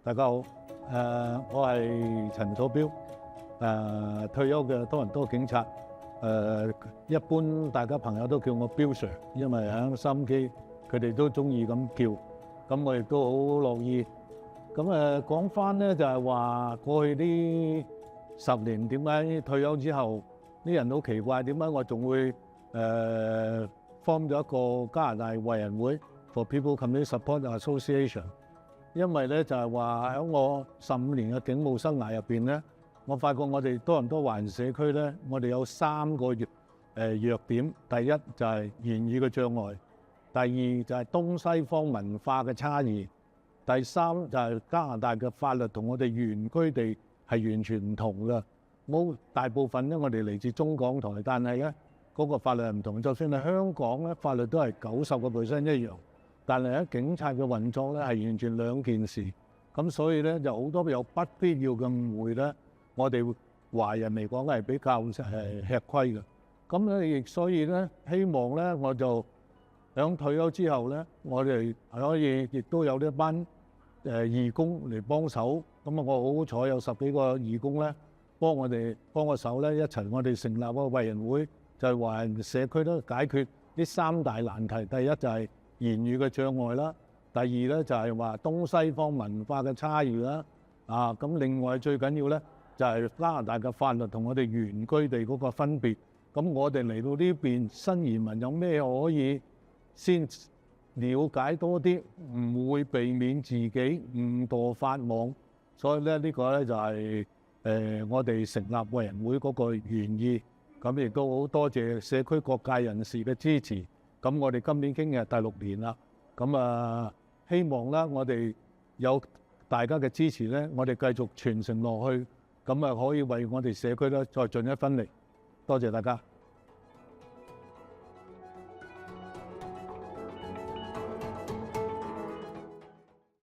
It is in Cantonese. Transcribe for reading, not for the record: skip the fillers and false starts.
大家好，我係陳楚標，退休嘅多倫多警察，一般大家朋友都叫我標 Sir， 因為喺收音機佢哋都中意咁叫，咁我亦都好樂意。咁講翻咧就係話過去呢10年點解退休之後啲人好奇怪，點解我仲會form 咗一個加拿大為人會 For People Community Support Association。因為咧就係話喺我15年嘅警務生涯入邊咧，我發覺我哋多倫多華人社區咧，我哋有3個弱點。第一就係言語嘅障礙，第二就係東西方文化嘅差異，第三就係加拿大嘅法律同我哋原居地係完全唔同嘅。冇大部分咧，我哋嚟自中港台，但係咧嗰個法律係唔同。就算係香港咧，法律都係90%一樣。但係喺警察嘅運作咧係完全兩件事，咁所以咧就好多有不必要嘅誤會咧，我哋華人嚟講係比較吃虧嘅。咁咧亦所以咧希望咧我就響退休之後咧，我哋可以亦都有一班義工嚟幫手。咁啊，我好彩有10幾個義工咧幫個手咧，一齊我哋成立個為人會，就係華人社區都解決呢3大難題。第一就係言語嘅障礙啦，第二咧就係話東西方文化嘅差異啦，咁另外最緊要咧就係加拿大嘅法律同我哋原居地嗰個分別。咁我哋嚟到呢邊新移民有咩可以先了解多啲，唔會避免自己誤墮法網。所以咧呢個咧就係我哋成立為人會嗰個原意。咁亦都好多謝社區各界人士嘅支持。咁我哋今年經嘅係第6年啦，咁希望啦，我哋有大家嘅支持咧，我哋繼續傳承落去，咁可以為我哋社區咧再盡一分力。多謝大家。